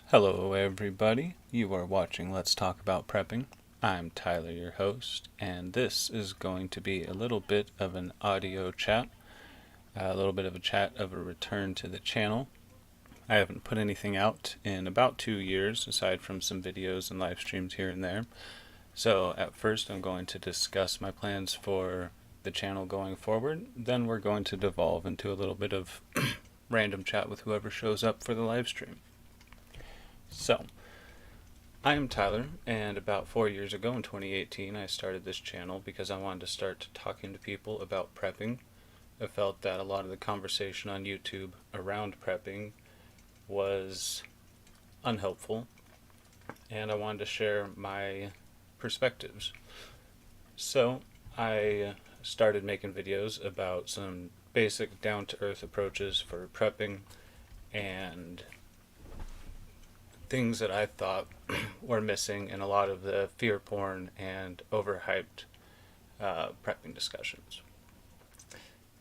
Hello, everybody. You are watching Let's Talk About Prepping. I'm Tyler, your host, and this is going to be a little bit of an audio chat, a little bit of a chat of a return to the channel. I haven't put anything out in about 2 years, aside from some videos and live streams here and there. So, at first, I'm going to discuss my plans for the channel going forward. Then, we're going to devolve into a little bit of random chat with whoever shows up for the live stream. So, I am Tyler, and about 4 years ago in 2018, I started this channel because I wanted to start talking to people about prepping. I felt that a lot of the conversation on YouTube around prepping was unhelpful, and I wanted to share my perspectives. So, I started making videos about some basic down-to-earth approaches for prepping and things that I thought were missing in a lot of the fear porn and overhyped prepping discussions.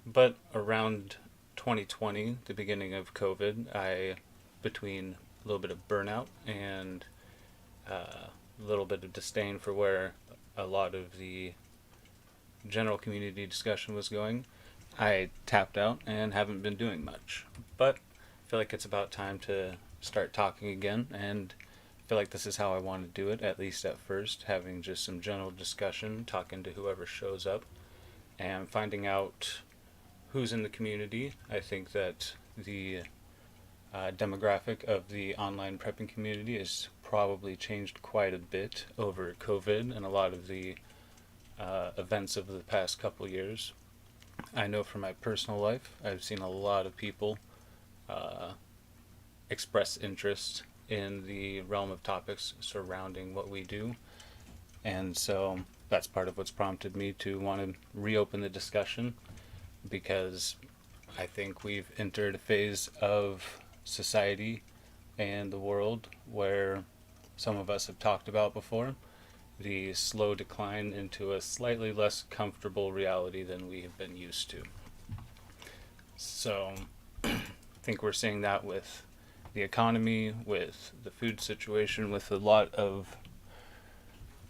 But around 2020, the beginning of COVID, between a little bit of burnout and a little bit of disdain for where a lot of the general community discussion was going, I tapped out and haven't been doing much. But I feel like it's about time to start talking again, and I feel like this is how I want to do it, at least at first, having just some general discussion, talking to whoever shows up, and finding out who's in the community. I think that the demographic of the online prepping community has probably changed quite a bit over COVID and a lot of the events of the past couple years. I know from my personal life, I've seen a lot of people express interest in the realm of topics surrounding what we do. And so that's part of what's prompted me to want to reopen the discussion, because I think we've entered a phase of society and the world where some of us have talked about before, the slow decline into a slightly less comfortable reality than we have been used to. So I think we're seeing that with the economy, with the food situation, with a lot of,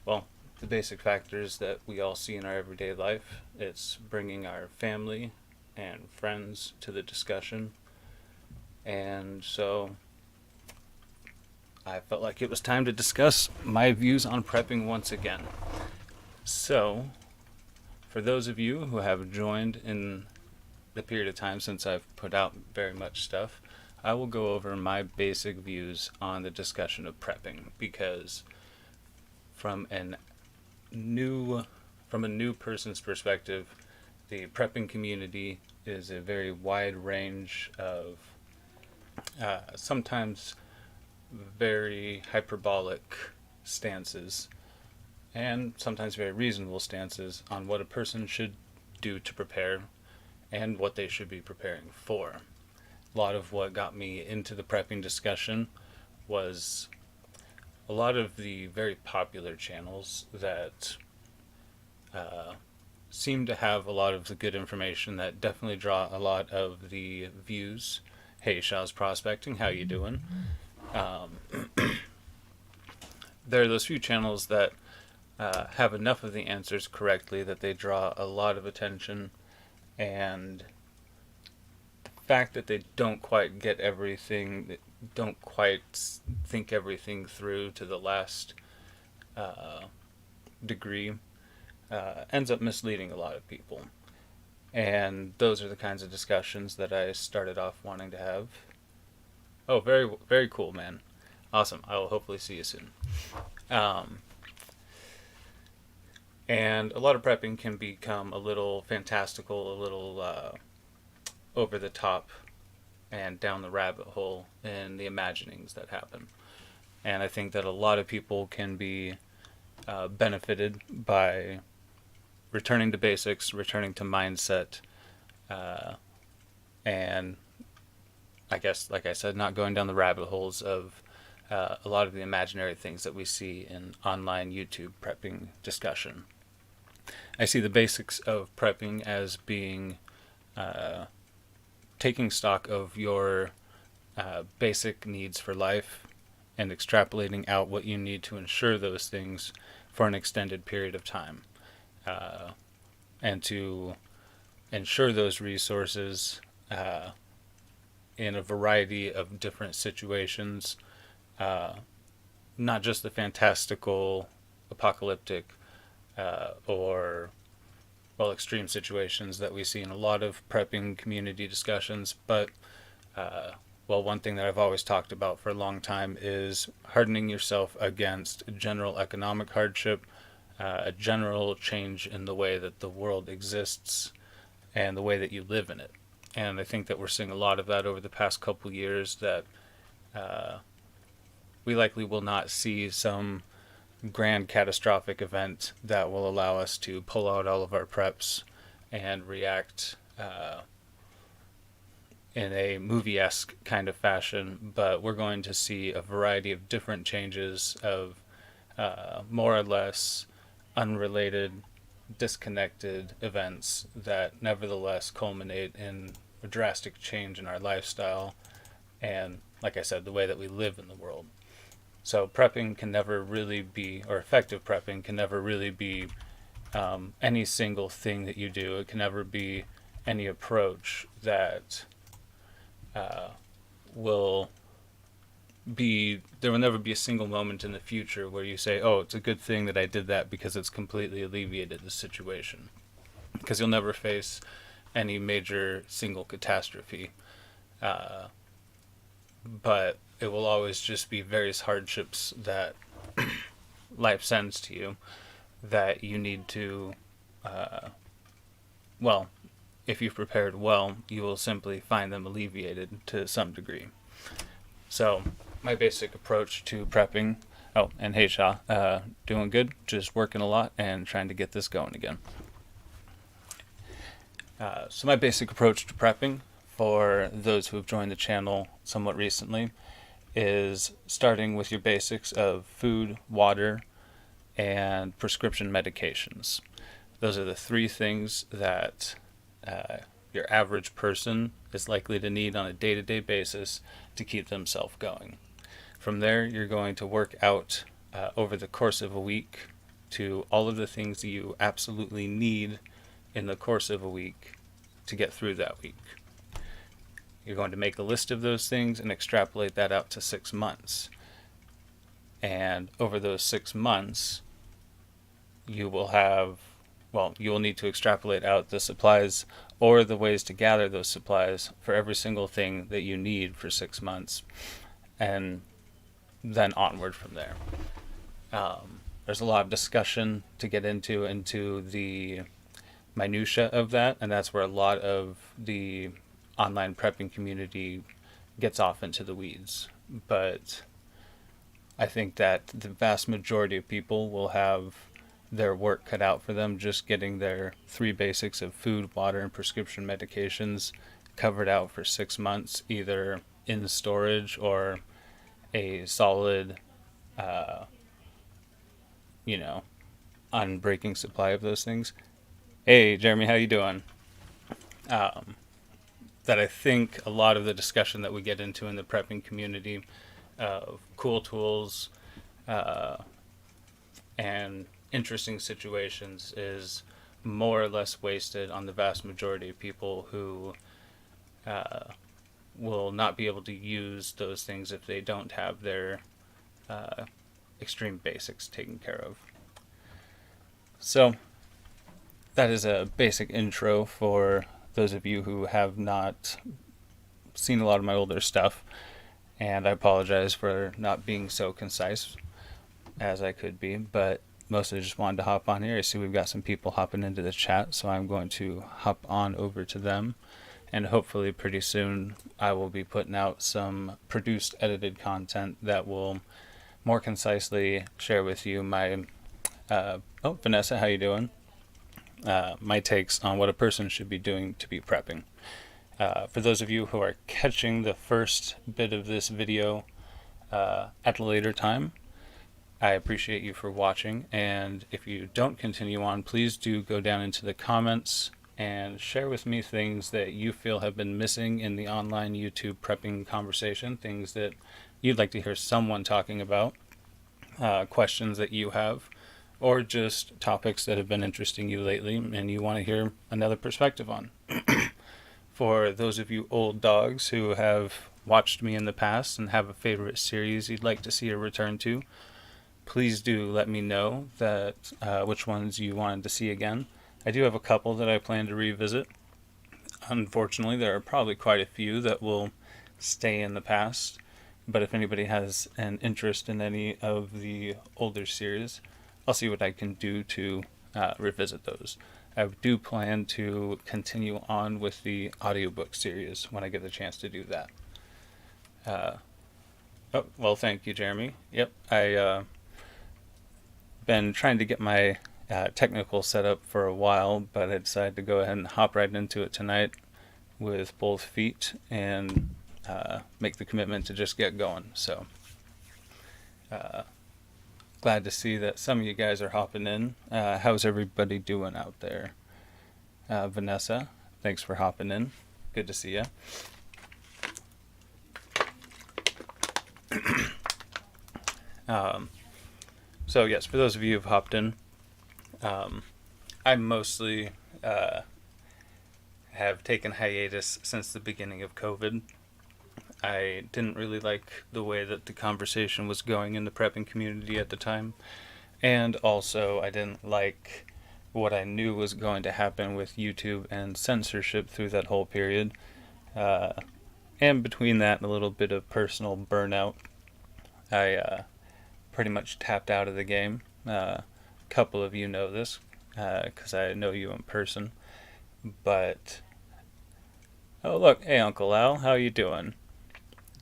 well, the basic factors that we all see in our everyday life. It's bringing our family and friends to the discussion. And so I felt like it was time to discuss my views on prepping once again. So, for those of you who have joined in the period of time since I've put out very much stuff, I will go over my basic views on the discussion of prepping, because from a new person's perspective, the prepping community is a very wide range of sometimes very hyperbolic stances and sometimes very reasonable stances on what a person should do to prepare and what they should be preparing for. A lot of what got me into the prepping discussion was a lot of the very popular channels that seem to have a lot of the good information that definitely draw a lot of the views. Hey, Shaw's Prospecting, how you doing? There are those few channels that have enough of the answers correctly that they draw a lot of attention, and fact that they don't quite get everything, that don't quite think everything through to the last degree, ends up misleading a lot of people. And those are the kinds of discussions that I started off wanting to have. Oh, very, very cool, man. Awesome. I will hopefully see you soon. And a lot of prepping can become a little fantastical, a little over the top and down the rabbit hole in the imaginings that happen. And I think that a lot of people can be benefited by returning to basics, returning to mindset, and I guess, like I said, not going down the rabbit holes of a lot of the imaginary things that we see in online YouTube prepping discussion. I see the basics of prepping as being taking stock of your basic needs for life, and extrapolating out what you need to ensure those things for an extended period of time, and to ensure those resources in a variety of different situations, not just the fantastical, apocalyptic, or extreme situations that we see in a lot of prepping community discussions, but one thing that I've always talked about for a long time is hardening yourself against general economic hardship, a general change in the way that the world exists and the way that you live in it. And I think that we're seeing a lot of that over the past couple years, that we likely will not see some grand catastrophic event that will allow us to pull out all of our preps and react in a movie-esque kind of fashion, but we're going to see a variety of different changes of more or less unrelated, disconnected events that nevertheless culminate in a drastic change in our lifestyle and, like I said, the way that we live in the world. So prepping can never really be, or effective prepping can never really be any single thing that you do. It can never be any approach that there will never be a single moment in the future where you say, oh, it's a good thing that I did that because it's completely alleviated the situation. Because you'll never face any major single catastrophe. But it will always just be various hardships that life sends to you that you need to, if you've prepared well, you will simply find them alleviated to some degree. So my basic approach to prepping, and hey Shaw, doing good, just working a lot and trying to get this going again. So my basic approach to prepping, for those who have joined the channel somewhat recently, is starting with your basics of food, water, and prescription medications. Those are the three things that your average person is likely to need on a day-to-day basis to keep themselves going. From there, you're going to work out over the course of a week to all of the things that you absolutely need in the course of a week to get through that week. You're going to make a list of those things and extrapolate that out to 6 months. And over those 6 months, you will need to extrapolate out the supplies or the ways to gather those supplies for every single thing that you need for 6 months, and then onward from there. There's a lot of discussion to get into the minutia of that, and that's where a lot of the online prepping community gets off into the weeds. But I think that the vast majority of people will have their work cut out for them just getting their three basics of food, water, and prescription medications covered out for 6 months, either in storage or a solid unbreaking supply of those things. Hey Jeremy, how you doing? That I think a lot of the discussion that we get into in the prepping community of cool tools and interesting situations is more or less wasted on the vast majority of people who will not be able to use those things if they don't have their extreme basics taken care of. So that is a basic intro for those of you who have not seen a lot of my older stuff, and I apologize for not being so concise as I could be, but mostly just wanted to hop on here. I see we've got some people hopping into the chat, so I'm going to hop on over to them, and hopefully pretty soon I will be putting out some produced, edited content that will more concisely share with you my Vanessa, how you doing? My takes on what a person should be doing to be prepping. For those of you who are catching the first bit of this video at a later time, I appreciate you for watching, and if you don't continue on, please do go down into the comments and share with me things that you feel have been missing in the online YouTube prepping conversation, things that you'd like to hear someone talking about, questions that you have, or just topics that have been interesting you lately and you want to hear another perspective on. For those of you old dogs who have watched me in the past and have a favorite series you'd like to see a return to, please do let me know that which ones you wanted to see again. I do have a couple that I plan to revisit. Unfortunately, there are probably quite a few that will stay in the past, but if anybody has an interest in any of the older series, I'll see what I can do to revisit those. I do plan to continue on with the audiobook series when I get the chance to do that. Oh, well, thank you, Jeremy. Yep, I been trying to get my technical setup for a while, but I decided to go ahead and hop right into it tonight with both feet and make the commitment to just get going. So glad to see that some of you guys are hopping in. How's everybody doing out there? Vanessa, thanks for hopping in. Good to see you. So yes, for those of you who've hopped in, I mostly have taken hiatus since the beginning of COVID. I didn't really like the way that the conversation was going in the prepping community at the time, and also I didn't like what I knew was going to happen with YouTube and censorship through that whole period. And between that and a little bit of personal burnout, I pretty much tapped out of the game. A couple of you know this because I know you in person. But oh look, hey Uncle Al, how you doing?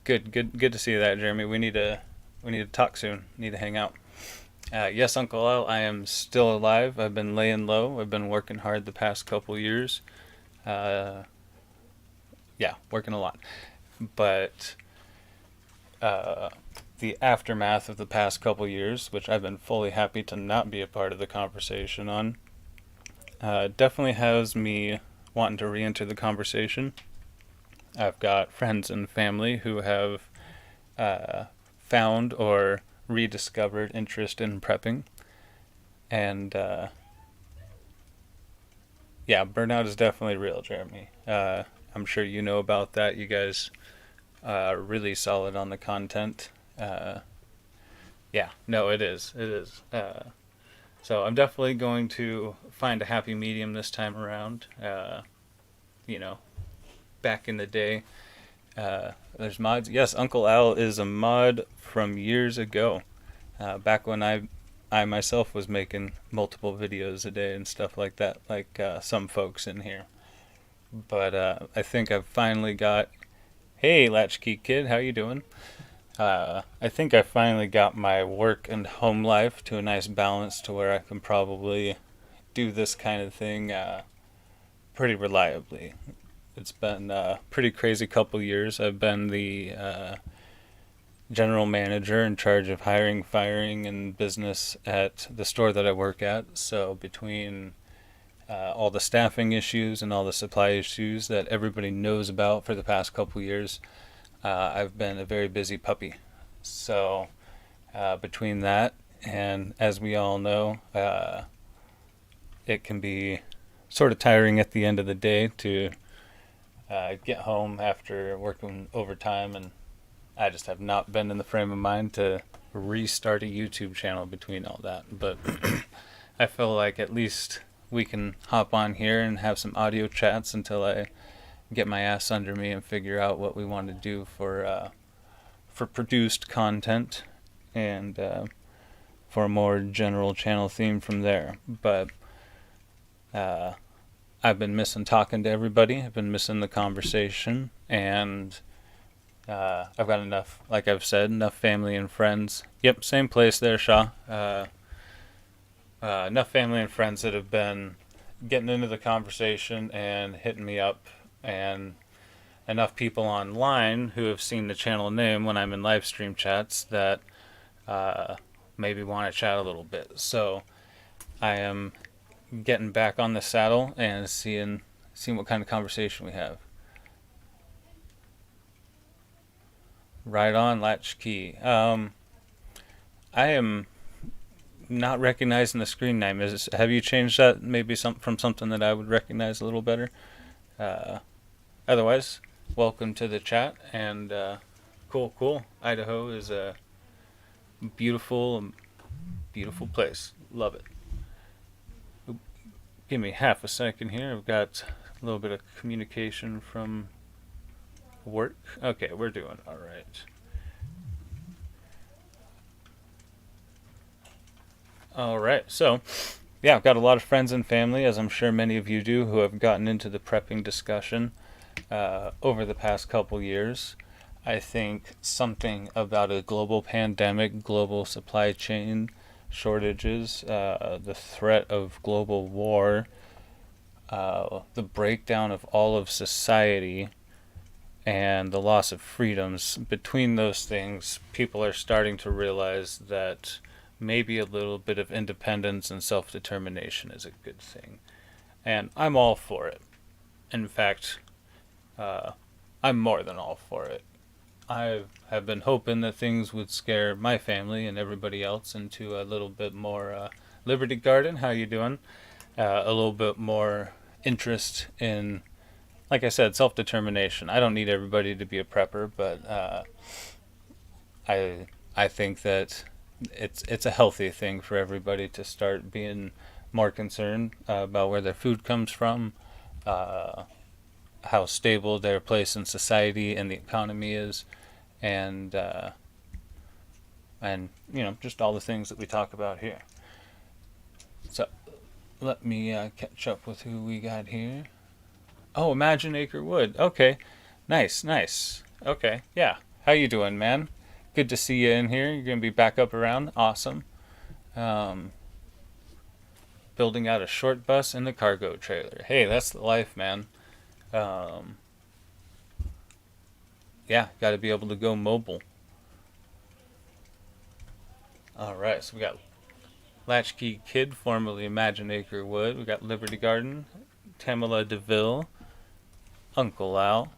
Good to see that, Jeremy. We need to talk soon. Need to hang out. Yes, Uncle Al, I am still alive. I've been laying low. I've been working hard the past couple years. Yeah, working a lot. But the aftermath of the past couple years, which I've been fully happy to not be a part of the conversation on, definitely has me wanting to re-enter the conversation. I've got friends and family who have found or rediscovered interest in prepping. And yeah, burnout is definitely real, Jeremy. I'm sure you know about that. You guys are really solid on the content. Yeah, no, it is. It is. So I'm definitely going to find a happy medium this time around. You know, back in the day, there's mods. Yes, Uncle Al is a mod from years ago. Back when I myself was making multiple videos a day and stuff like that, like some folks in here. But I think I've finally got... Hey, Latchkey Kid, how you doing? I think I finally got my work and home life to a nice balance to where I can probably do this kind of thing pretty reliably. It's been a pretty crazy couple years. I've been the general manager in charge of hiring, firing, and business at the store that I work at. So between all the staffing issues and all the supply issues that everybody knows about for the past couple years, I've been a very busy puppy. So between that and, as we all know, it can be sort of tiring at the end of the day to get home after working overtime, and I just have not been in the frame of mind to restart a YouTube channel between all that. But I feel like at least we can hop on here and have some audio chats until I get my ass under me and figure out what we want to do for produced content and for a more general channel theme from there. But I've been missing talking to everybody. I've been missing the conversation, and I've got enough, like I've said, enough family and friends. Yep, same place there, Shaw. Enough family and friends that have been getting into the conversation and hitting me up, and enough people online who have seen the channel name when I'm in live stream chats that maybe want to chat a little bit. So I am getting back on the saddle and seeing what kind of conversation we have. Right on, Latchkey. I am not recognizing the screen name. Have you changed that maybe from something that I would recognize a little better? Uh, Otherwise, welcome to the chat. And cool. Idaho is a beautiful, beautiful place. Love it. Give me half a second here. I've got a little bit of communication from work. Okay, we're doing all right. All right. So, yeah, I've got a lot of friends and family, as I'm sure many of you do, who have gotten into the prepping discussion over the past couple years. I think something about a global pandemic, global supply chain shortages, the threat of global war, the breakdown of all of society, and the loss of freedoms. Between those things, people are starting to realize that maybe a little bit of independence and self-determination is a good thing. And I'm all for it. In fact, I'm more than all for it. I have been hoping that things would scare my family and everybody else into a little bit more Liberty Garden. How you doing? A little bit more interest in, like I said, self-determination. I don't need everybody to be a prepper, but I think that it's a healthy thing for everybody to start being more concerned about where their food comes from, how stable their place in society and the economy is, and just all the things that we talk about here. So let me catch up with who we got here. Oh, Imagine Acre Wood. Okay, nice. Okay, yeah. How you doing, man? Good to see you in here. You're gonna be back up around. Awesome. Building out a short bus in the cargo trailer. Hey, that's the life, man. Yeah, got to be able to go mobile. All right, so we got Latchkey Kid, formerly Imagine Acre Wood. We got Liberty Garden, Tamala DeVille, Uncle Al,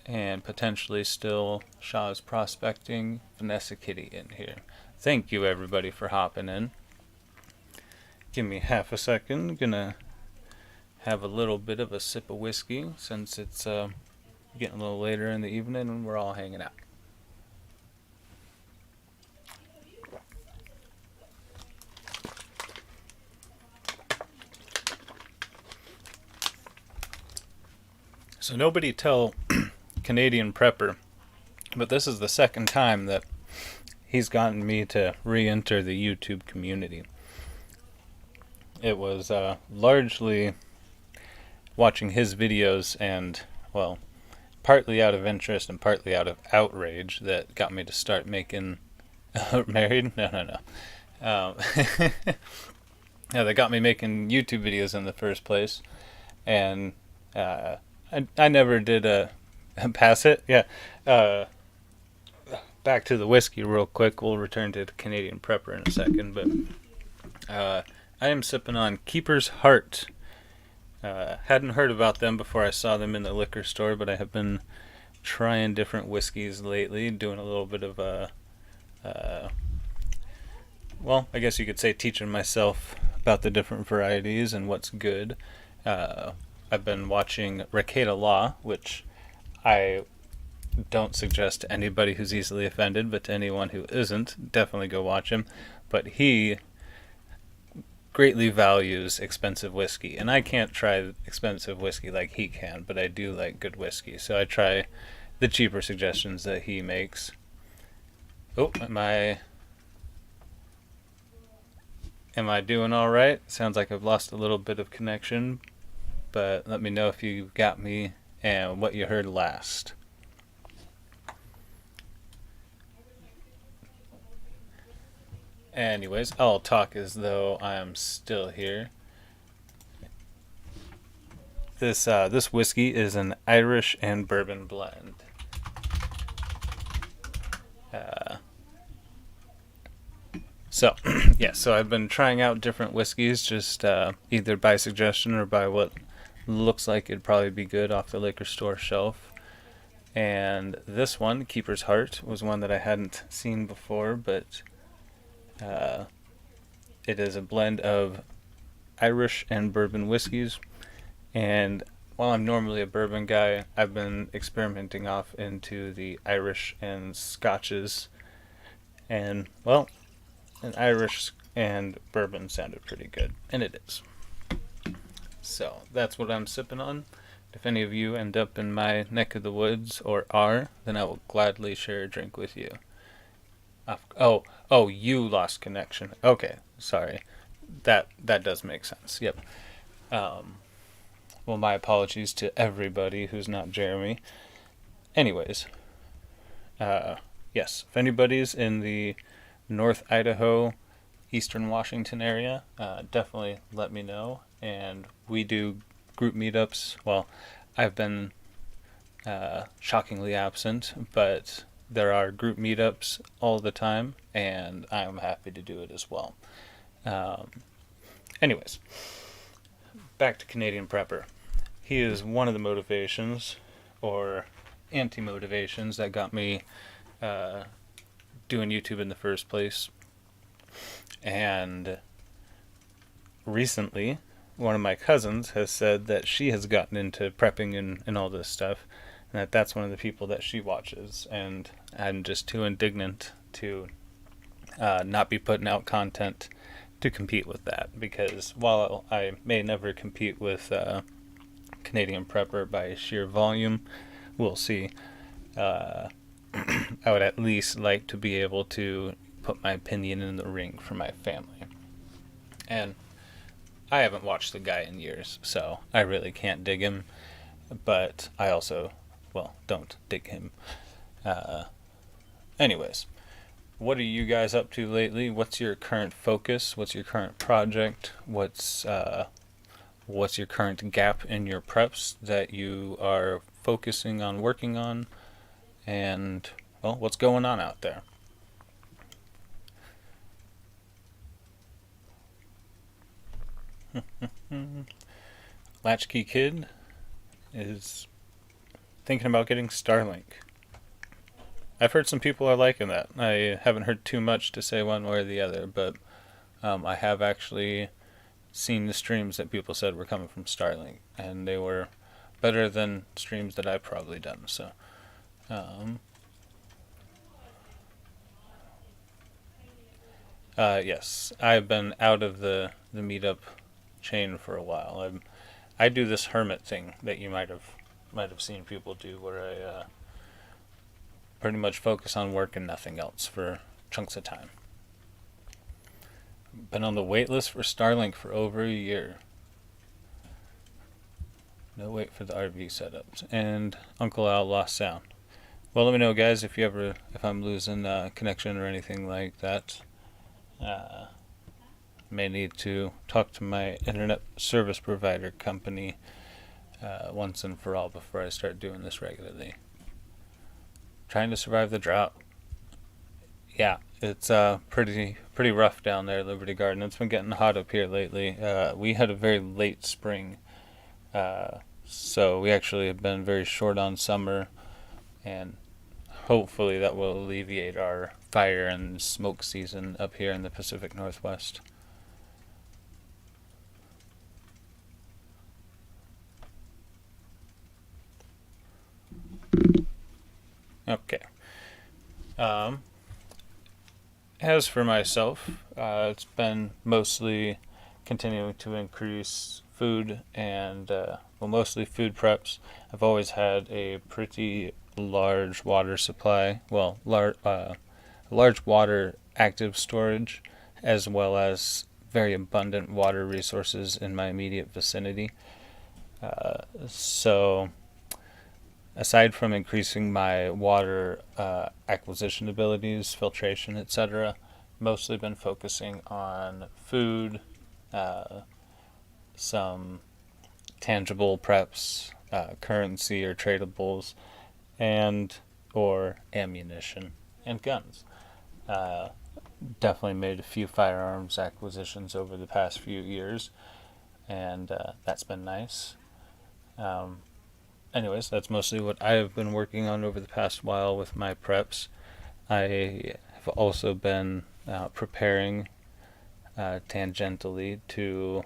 and potentially still Shaw's Prospecting, Vanessa Kitty in here. Thank you, everybody, for hopping in. Give me half a second. Gonna have a little bit of a sip of whiskey since it's getting a little later in the evening and we're all hanging out. So nobody tell Canadian Prepper, but this is the second time that he's gotten me to re-enter the YouTube community. It was largely watching his videos and, well, partly out of interest and partly out of outrage that got me to start making... Married? No. Yeah, that got me making YouTube videos in the first place. And I never did pass it. Yeah. Back to the whiskey real quick. We'll return to the Canadian Prepper in a second. But I am sipping on Keeper's Heart. Hadn't heard about them before I saw them in the liquor store, but I have been trying different whiskeys lately, doing a little bit of well, I guess you could say teaching myself about the different varieties and what's good. I've been watching Rekieta Law, which I don't suggest to anybody who's easily offended, but to anyone who isn't, definitely go watch him. But he greatly values expensive whiskey, and I can't try expensive whiskey like he can, but I do like good whiskey, so I try the cheaper suggestions that he makes. Oh, am I doing all right? Sounds like I've lost a little bit of connection, but let me know if you got me and what you heard last. Anyways, I'll talk as though I'm still here. This whiskey is an Irish and bourbon blend. So I've been trying out different whiskeys, just either by suggestion or by what looks like it'd probably be good off the liquor store shelf. And this one, Keeper's Heart, was one that I hadn't seen before, but uh, it is a blend of Irish and bourbon whiskeys. And while I'm normally a bourbon guy, I've been experimenting off into the Irish and Scotches. And, well, an Irish and bourbon sounded pretty good. And it is. So that's what I'm sipping on. If any of you end up in my neck of the woods or are, then I will gladly share a drink with you. Oh, you lost connection. Okay, sorry. That does make sense. Yep. Well, my apologies to everybody who's not Jeremy. Anyways, yes, if anybody's in the North Idaho, Eastern Washington area, definitely let me know. And we do group meetups. Well, I've been shockingly absent, but there are group meetups all the time, and I'm happy to do it as well. Anyways, back to Canadian Prepper. He is one of the motivations, or anti-motivations, that got me doing YouTube in the first place. And recently, one of my cousins has said that she has gotten into prepping and all this stuff, and that's one of the people that she watches. And I'm just too indignant to not be putting out content to compete with that, because while I may never compete with Canadian Prepper by sheer volume, we'll see. I would at least like to be able to put my opinion in the ring for my family. And I haven't watched the guy in years, so I really can't dig him. But I also, well, don't dig him. Anyways, what are you guys up to lately? What's your current focus? What's your current project? What's your current gap in your preps that you are focusing on working on? And, well, what's going on out there? Latchkey Kid is thinking about getting Starlink. I've heard some people are liking that. I haven't heard too much to say one way or the other, but I have actually seen the streams that people said were coming from Starlink, and they were better than streams that I've probably done. So, yes, I've been out of the meetup chain for a while. I do this hermit thing that you might have seen people do, where I pretty much focus on work and nothing else for chunks of time. Been on the wait list for Starlink for over a year. No wait for the RV setups. And Uncle Al lost sound. Well, let me know, guys, if I'm losing connection or anything like that. May need to talk to my internet service provider company once and for all before I start doing this regularly. Trying to survive the drought. Yeah, it's pretty rough down there, Liberty Garden. It's been getting hot up here lately. We had a very late spring, so we actually have been very short on summer, and hopefully that will alleviate our fire and smoke season up here in the Pacific Northwest. Okay. As for myself, it's been mostly continuing to increase food and, mostly food preps. I've always had a pretty large water supply, large water active storage, as well as very abundant water resources in my immediate vicinity. So, aside from increasing my water acquisition abilities, filtration, etc., mostly been focusing on food, some tangible preps, currency or tradables, and or ammunition and guns. Definitely made a few firearms acquisitions over the past few years, and that's been nice. anyways, that's mostly what I have been working on over the past while with my preps. I have also been preparing tangentially to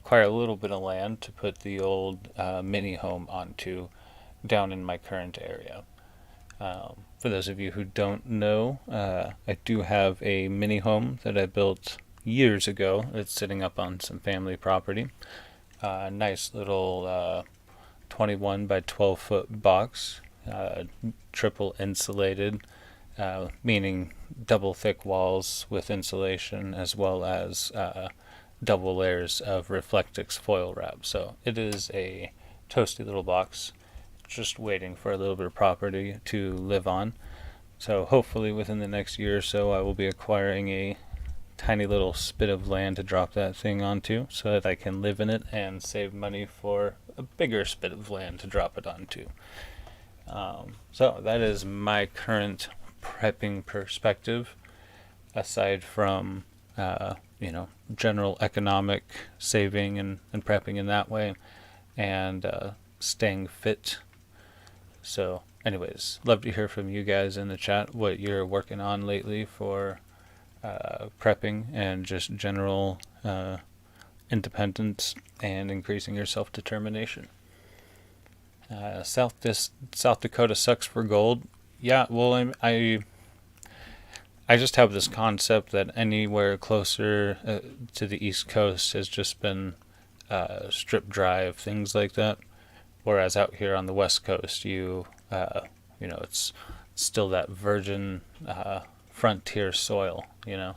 acquire a little bit of land to put the old mini home onto down in my current area. For those of you who don't know, I do have a mini home that I built years ago. It's sitting up on some family property. A nice little 21 by 12 foot box, triple insulated, meaning double thick walls with insulation as well as double layers of Reflectix foil wrap. So it is a toasty little box, just waiting for a little bit of property to live on. So hopefully within the next year or so I will be acquiring a tiny little spit of land to drop that thing onto so that I can live in it and save money for a bigger spit of land to drop it onto. So that is my current prepping perspective, aside from general economic saving and prepping in that way, and staying fit. So anyways, love to hear from you guys in the chat what you're working on lately for prepping and just general independence and increasing your self-determination. South Dakota sucks for gold. Yeah, well, I just have this concept that anywhere closer to the East Coast has just been strip drive, things like that. Whereas out here on the West Coast, it's still that virgin frontier soil, I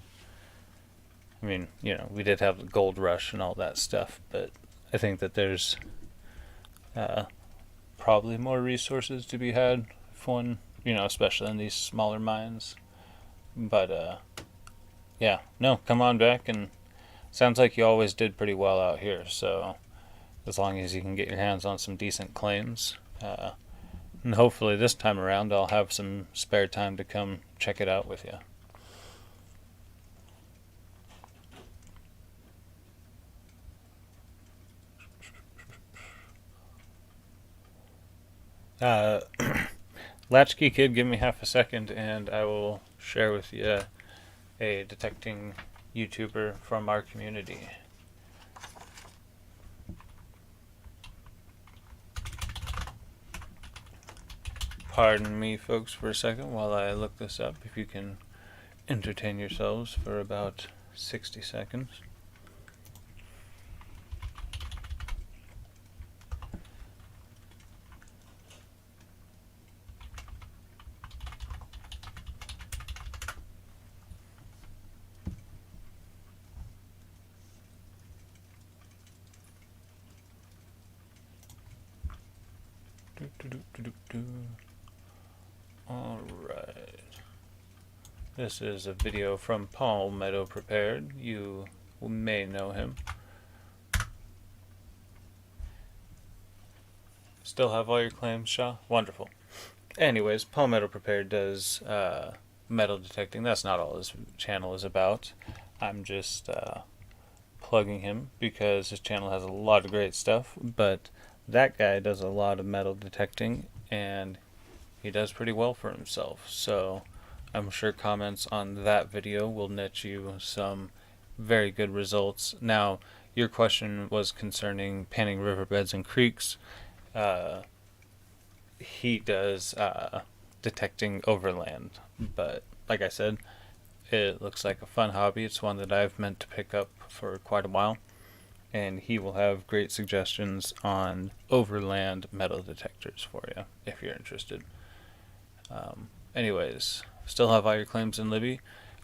mean, we did have the gold rush and all that stuff, but I think that there's probably more resources to be had if one, especially in these smaller mines. But yeah, no, come on back, and sounds like you always did pretty well out here, so as long as you can get your hands on some decent claims. And hopefully this time around I'll have some spare time to come check it out with you. Latchkey Kid, give me half a second and I will share with you a detecting YouTuber from our community. Pardon me, folks, for a second while I look this up. If you can entertain yourselves for about 60 seconds. Alright. This is a video from Palmetto Prepared. You may know him. Still have all your claims, Shaw? Wonderful. Anyways, Palmetto Prepared does metal detecting. That's not all his channel is about. I'm just plugging him because his channel has a lot of great stuff, but that guy does a lot of metal detecting and he does pretty well for himself. So I'm sure comments on that video will net you some very good results. Now, your question was concerning panning riverbeds and creeks. He does detecting overland, but like I said, it looks like a fun hobby. It's one that I've meant to pick up for quite a while, and he will have great suggestions on overland metal detectors for you if you're interested. Anyways, still have all your claims in Libby?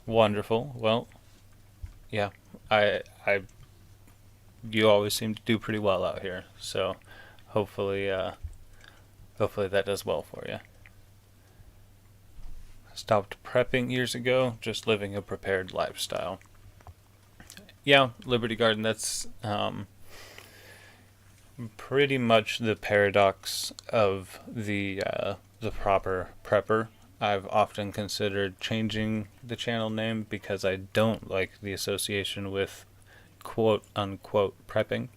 Wonderful. Well, yeah, you always seem to do pretty well out here, so hopefully that does well for you. Stopped prepping years ago, just living a prepared lifestyle. Yeah, Liberty Garden, that's pretty much the paradox of the proper prepper. I've often considered changing the channel name because I don't like the association with quote unquote prepping.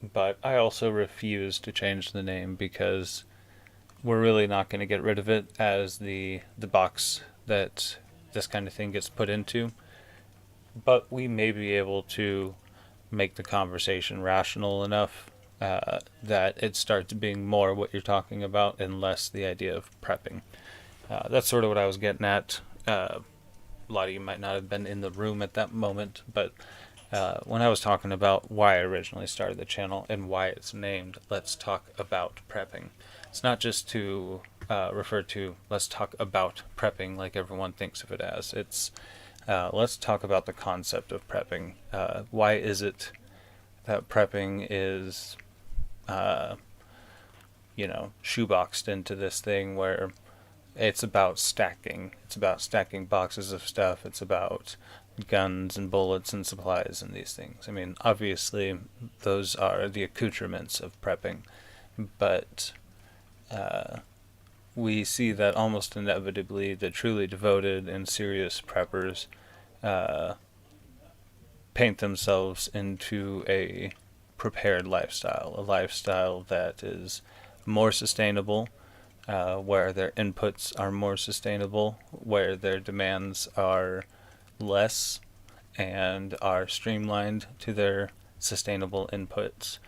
but I also refuse to change the name because we're really not going to get rid of it as the box that this kind of thing gets put into. But we may be able to make the conversation rational enough that it starts being more what you're talking about and less the idea of prepping. That's sort of what I was getting at. A lot of you might not have been in the room at that moment, but when I was talking about why I originally started the channel and why it's named Let's Talk About Prepping, it's not just to refer to let's talk about prepping like everyone thinks of it as. It's let's talk about the concept of prepping. Why is it that prepping is, shoeboxed into this thing where it's about stacking. It's about stacking boxes of stuff. It's about guns and bullets and supplies and these things. I mean, obviously, those are the accoutrements of prepping, but we see that almost inevitably the truly devoted and serious preppers paint themselves into a prepared lifestyle, a lifestyle that is more sustainable, where their inputs are more sustainable, where their demands are less and are streamlined to their sustainable inputs.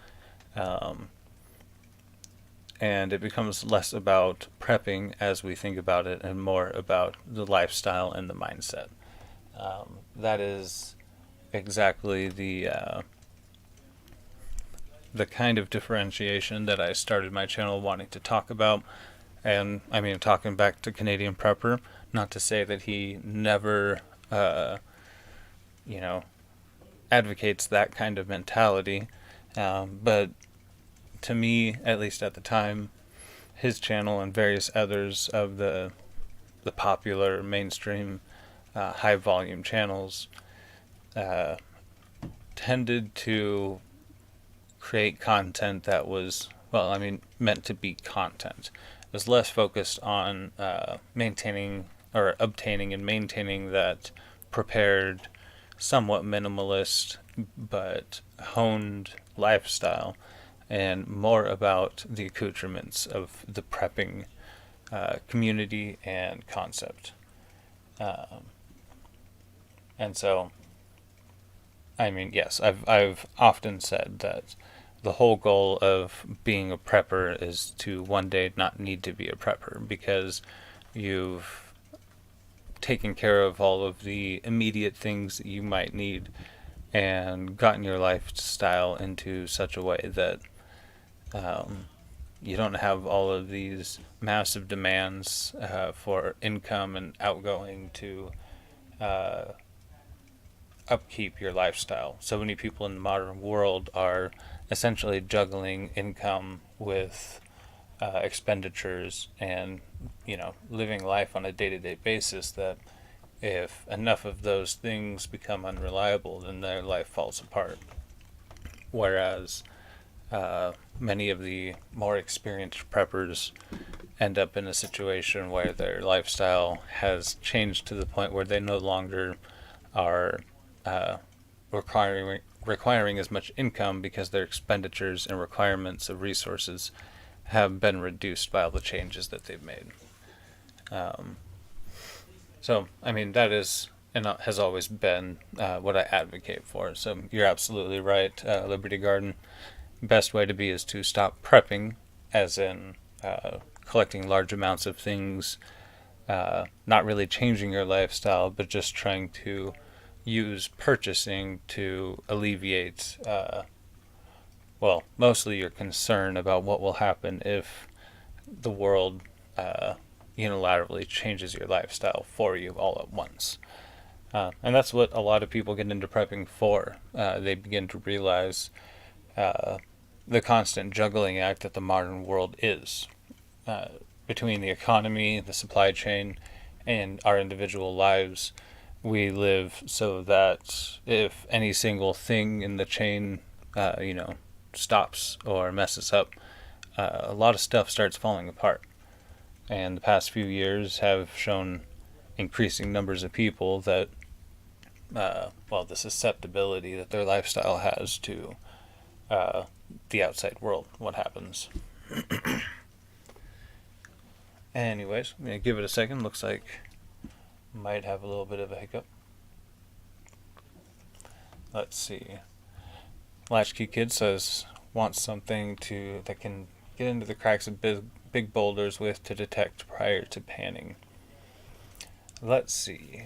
And it becomes less about prepping as we think about it and more about the lifestyle and the mindset. That is exactly the kind of differentiation that I started my channel wanting to talk about. And I mean, talking back to Canadian Prepper, not to say that he never, advocates that kind of mentality, but to me, at least at the time, his channel and various others of the popular mainstream high volume channels tended to create content that was, meant to be content. It was less focused on maintaining or obtaining and maintaining that prepared, somewhat minimalist but honed lifestyle, and more about the accoutrements of the prepping community and concept. And so, I mean, yes, I've often said that the whole goal of being a prepper is to one day not need to be a prepper because you've taken care of all of the immediate things that you might need and gotten your lifestyle into such a way that you don't have all of these massive demands for income and outgoing to upkeep your lifestyle. So many people in the modern world are essentially juggling income with expenditures and, living life on a day-to-day basis that if enough of those things become unreliable, then their life falls apart. Whereas many of the more experienced preppers end up in a situation where their lifestyle has changed to the point where they no longer are requiring as much income because their expenditures and requirements of resources have been reduced by all the changes that they've made. So, I mean, that is and has always been what I advocate for. So you're absolutely right, Liberty Garden. Best way to be is to stop prepping, as in collecting large amounts of things, not really changing your lifestyle, but just trying to use purchasing to alleviate, mostly your concern about what will happen if the world unilaterally changes your lifestyle for you all at once. And that's what a lot of people get into prepping for. They begin to realize the constant juggling act that the modern world is between the economy, the supply chain, and our individual lives. We live so that if any single thing in the chain, stops or messes up, a lot of stuff starts falling apart. And the past few years have shown increasing numbers of people that, the susceptibility that their lifestyle has to uh, the outside world, what happens. Anyways, I'm going to give it a second. Looks like might have a little bit of a hiccup. Let's see. Latchkey Kid says wants something that can get into the cracks of big boulders with to detect prior to panning. Let's see.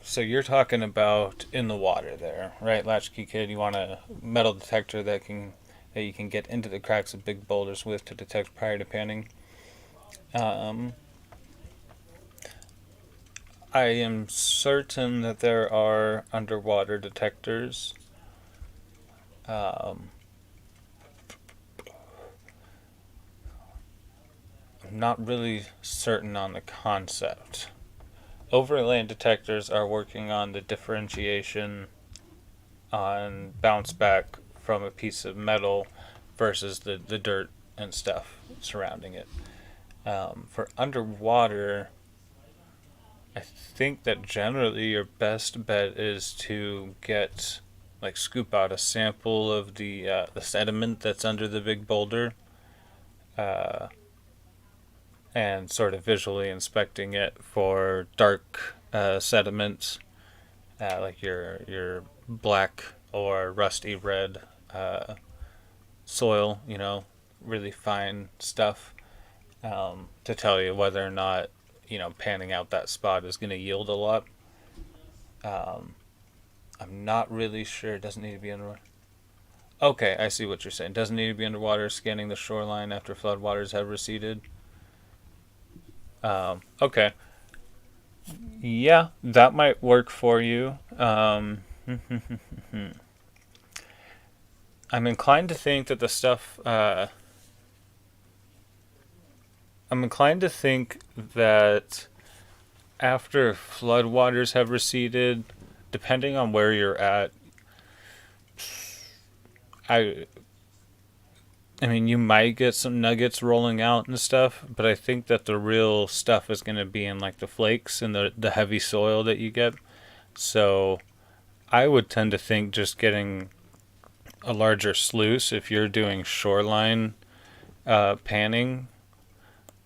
So you're talking about in the water there, right, Latchkey Kid? You want a metal detector that you can get into the cracks of big boulders with to detect prior to panning. I am certain that there are underwater detectors. I'm not really certain on the concept. Overland detectors are working on the differentiation on bounce back from a piece of metal versus the dirt and stuff surrounding it. For underwater, I think that generally your best bet is to scoop out a sample of the sediment that's under the big boulder, and sort of visually inspecting it for dark sediments, like your black or rusty red soil, really fine stuff, to tell you whether or not panning out that spot is going to yield a lot. I'm not really sure. It doesn't need to be underwater. Okay, I see what you're saying. Doesn't need to be underwater, scanning the shoreline after floodwaters have receded. Okay. Yeah, that might work for you. I'm inclined to think that the stuff. I'm inclined to think that after floodwaters have receded, depending on where you're at, I mean, you might get some nuggets rolling out and stuff, but I think that the real stuff is going to be in like the flakes and the heavy soil that you get. So I would tend to think just getting a larger sluice if you're doing shoreline panning.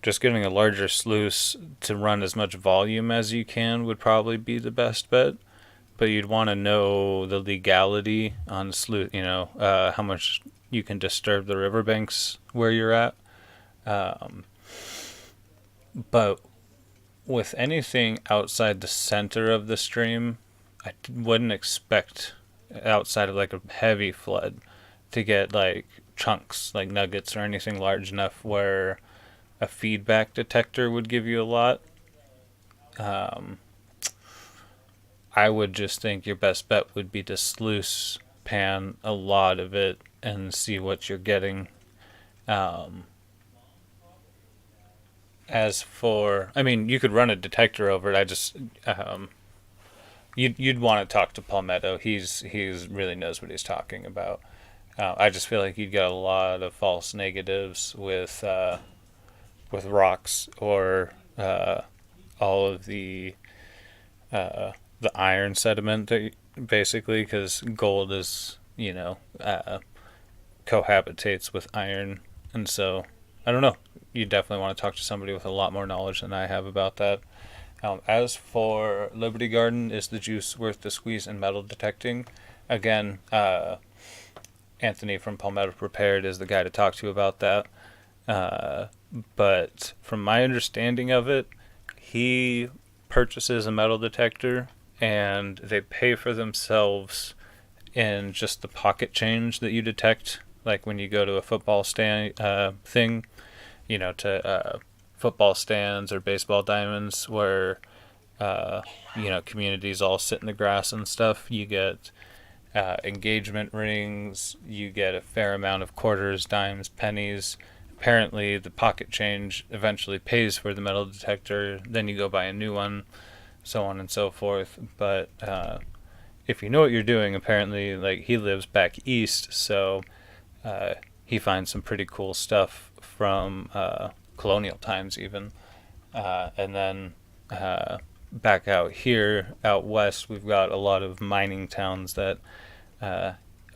Just getting a larger sluice to run as much volume as you can would probably be the best bet. But you'd want to know the legality on sluice, how much you can disturb the riverbanks where you're at. But with anything outside the center of the stream, I wouldn't expect, outside of like a heavy flood, to get like chunks, like nuggets or anything large enough where a feedback detector would give you a lot. I would just think your best bet would be to sluice pan a lot of it and see what you're getting. As for, I mean, you could run a detector over it. I just, you'd want to talk to Palmetto. He's really knows what he's talking about. I just feel like you'd get a lot of false negatives with rocks or all of the iron sediment that basically, because gold is cohabitates with iron, and so I don't know. You definitely want to talk to somebody with a lot more knowledge than I have about that. As for Liberty Garden, is the juice worth the squeeze in metal detecting? Again, Anthony from Palmetto Prepared is the guy to talk to about that. But from my understanding of it, he purchases a metal detector and they pay for themselves in just the pocket change that you detect, like when you go to a football stand thing, to football stands or baseball diamonds where communities all sit in the grass and stuff. You get engagement rings, you get a fair amount of quarters, dimes, pennies. Apparently the pocket change eventually pays for the metal detector, then you go buy a new one, so on and so forth. But if you know what you're doing, apparently, like, he lives back east, so he finds some pretty cool stuff from colonial times even. And then back out here, out west, we've got a lot of mining towns that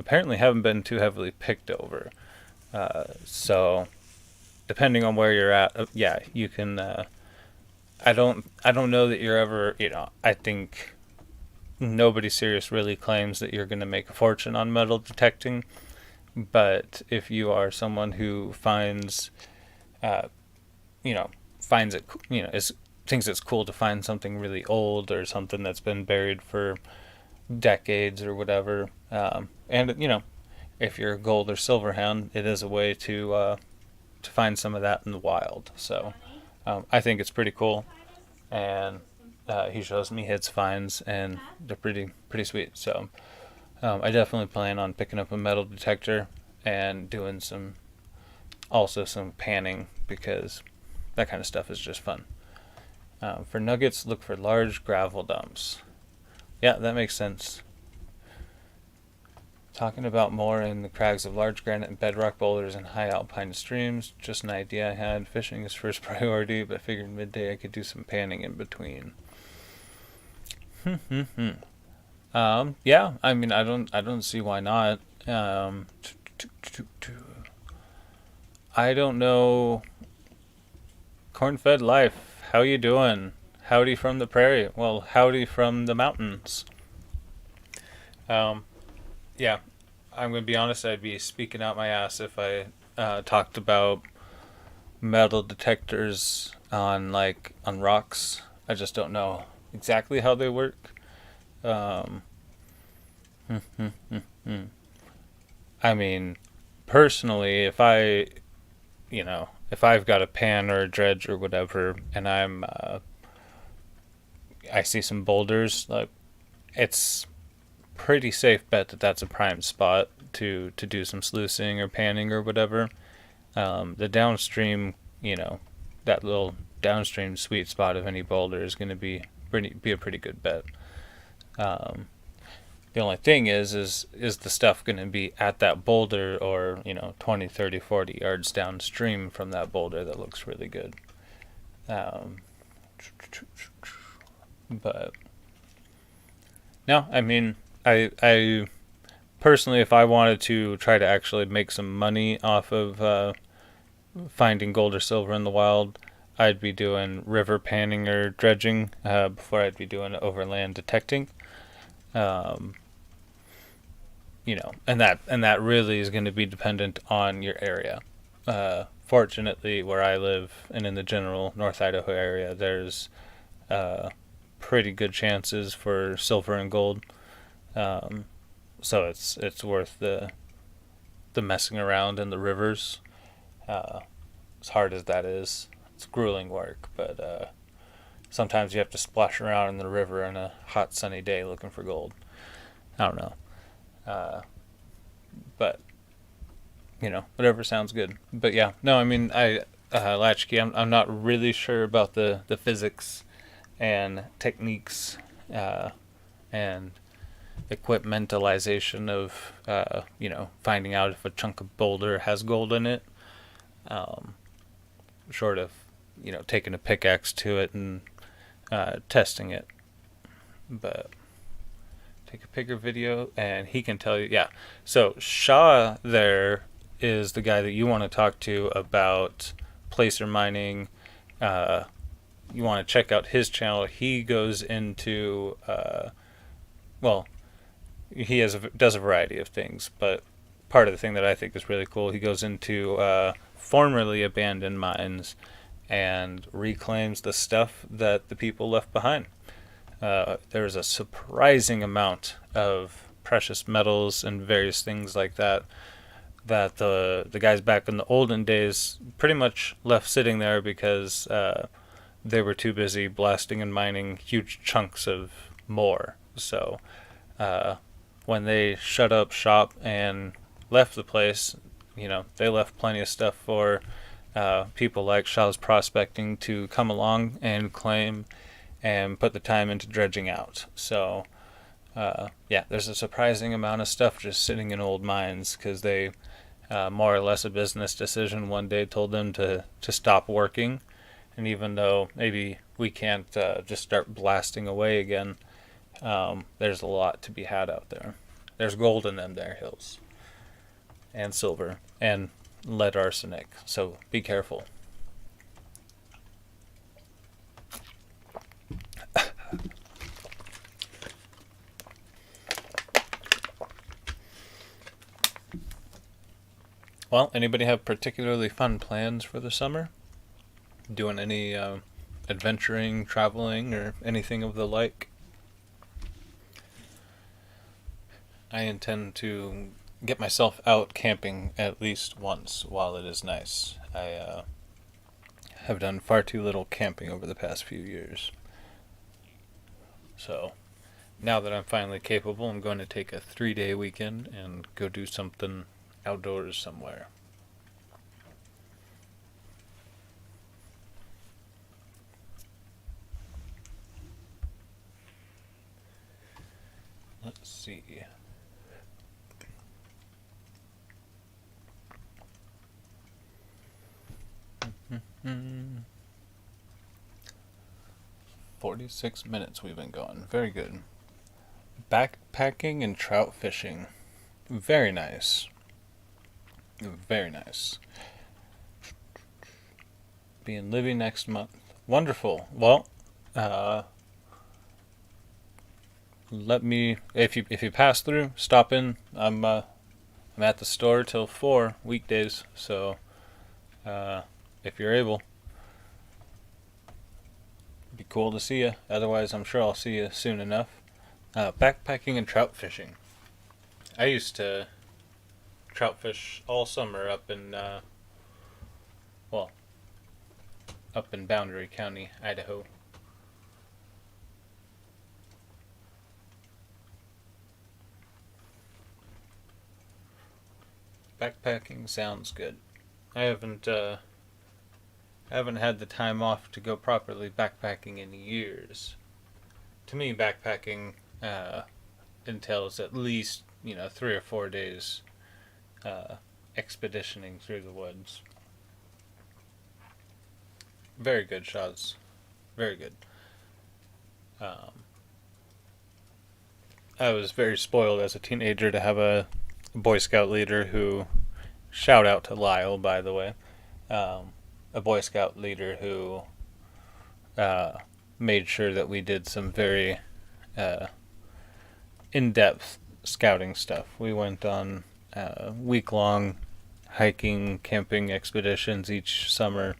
apparently haven't been too heavily picked over. So depending on where you're at, yeah, you can. I don't know that you're ever. I think nobody serious really claims that you're going to make a fortune on metal detecting. But if you are someone who uh, finds it, is thinks it's cool to find something really old or something that's been buried for decades or whatever, and if you're a gold or silver hound, it is a way to find some of that in the wild. So I think it's pretty cool, and he shows me his finds, and they're pretty sweet. So I definitely plan on picking up a metal detector and doing some panning, because that kind of stuff is just fun. For nuggets, look for large gravel dumps. Yeah, that makes sense. Talking about more in the crags of large granite and bedrock boulders and high alpine streams. Just an idea I had. Fishing is first priority, but figured midday I could do some panning in between. Yeah, I mean, I don't see why not. I don't know. Corn-fed life. How you doing? Howdy from the prairie. Well, howdy from the mountains. Um, yeah, I'm gonna be honest. I'd be speaking out my ass if I talked about metal detectors on rocks. I just don't know exactly how they work. Um, I mean, personally, if I've got a pan or a dredge or whatever, and I see some boulders, like, it's pretty safe bet that that's a prime spot to do some sluicing or panning or whatever. The downstream, that little downstream sweet spot of any boulder is going to be a pretty good bet. Um, the only thing is the stuff going to be at that boulder, or 20, 30, 40 yards downstream from that boulder that looks really good. Um, but no, I mean, I personally, if I wanted to try to actually make some money off of finding gold or silver in the wild, I'd be doing river panning or dredging before I'd be doing overland detecting. Um, and that really is going to be dependent on your area. Fortunately, where I live and in the general North Idaho area, there's pretty good chances for silver and gold. Um, so it's worth the messing around in the rivers. Uh, as hard as that is, it's grueling work, but sometimes you have to splash around in the river on a hot sunny day looking for gold. I don't know. Uh, but whatever sounds good. But yeah, no, I mean, latchkey. I'm not really sure about the physics and techniques and equipmentalization of finding out if a chunk of boulder has gold in it. Um, Short of taking a pickaxe to it and testing it, but take a bigger video and he can tell you. Yeah, so Shaw there is the guy that you want to talk to about placer mining. You want to check out his channel. He goes into well, he does a variety of things, but part of the thing that I think is really cool, he goes into formerly abandoned mines and reclaims the stuff that the people left behind. There's a surprising amount of precious metals and various things like that the guys back in the olden days pretty much left sitting there because they were too busy blasting and mining huge chunks of more. So when they shut up shop and left the place, they left plenty of stuff for people like Shaw's Prospecting to come along and claim and put the time into dredging out. So yeah, there's a surprising amount of stuff just sitting in old mines because they more or less a business decision one day told them to stop working. And even though maybe we can't just start blasting away again, there's a lot to be had out there. There's gold in them there hills, and silver, and lead arsenic. So be careful. Well, anybody have particularly fun plans for the summer? Doing any adventuring, traveling, or anything of the like? I intend to get myself out camping at least once while it is nice. I have done far too little camping over the past few years. So now that I'm finally capable, I'm going to take a 3-day weekend and go do something outdoors somewhere. Let's see. 46 minutes we've been going. Very good. Backpacking and trout fishing. Very nice. Very nice. Being Libby next month. Wonderful. Well, let me if you pass through, stop in. I'm at the store till 4 weekdays, so if you're able, it'd be cool to see you. Otherwise, I'm sure I'll see you soon enough. Backpacking and trout fishing. I used to trout fish all summer up in Boundary County, Idaho. Backpacking sounds good. I haven't had the time off to go properly backpacking in years. To me, backpacking entails at least 3 or 4 days expeditioning through the woods. Very good shots. Very good. I was very spoiled as a teenager to have a Boy Scout leader who, shout out to Lyle, by the way, a Boy Scout leader who made sure that we did some very in-depth scouting stuff. We went on week-long hiking, camping expeditions each summer,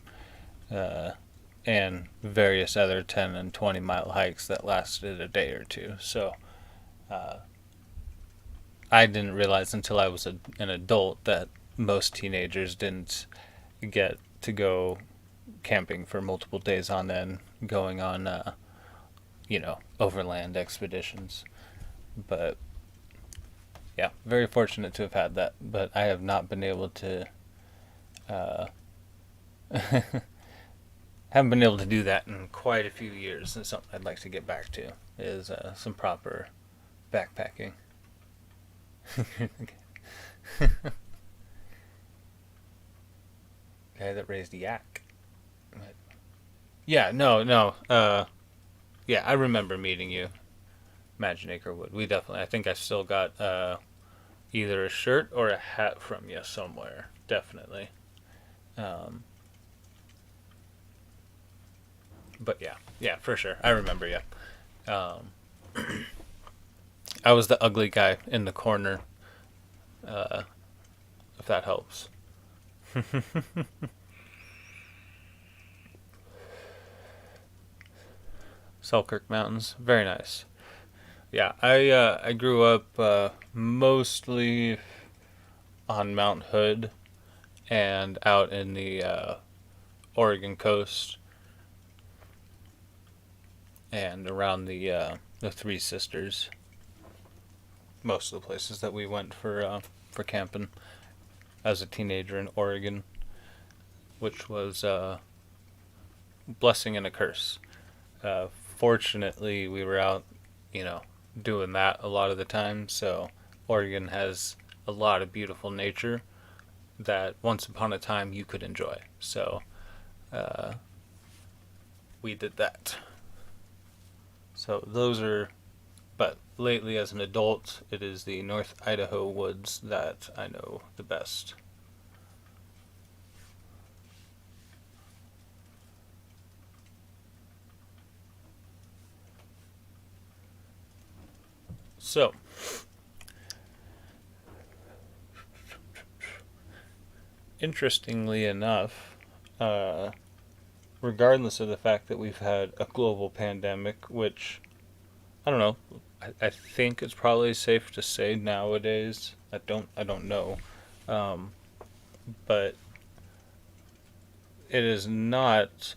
and various other 10 and 20 mile hikes that lasted a day or two. So I didn't realize until I was an adult that most teenagers didn't get to go camping for multiple days on end, going on overland expeditions. But yeah, very fortunate to have had that, but I have not been able to haven't been able to do that in quite a few years. And something I'd like to get back to is some proper backpacking. Guy that raised yak. Yeah, no. Yeah, I remember meeting you, Imagine Acrewood. We definitely. I think I still got either a shirt or a hat from you somewhere. Definitely. But yeah, for sure. I remember you. I was the ugly guy in the corner. If that helps. Selkirk Mountains, very nice. Yeah, I grew up mostly on Mount Hood and out in the Oregon coast and around the Three Sisters. Most of the places that we went for camping as a teenager in Oregon, which was a blessing and a curse. Fortunately, we were out, doing that a lot of the time. So Oregon has a lot of beautiful nature that once upon a time you could enjoy. So we did that. So those are but lately, as an adult, it is the North Idaho woods that I know the best. So, interestingly enough, uh, regardless of the fact that we've had a global pandemic, which I don't know, I think it's probably safe to say nowadays. I don't know, um, but it is not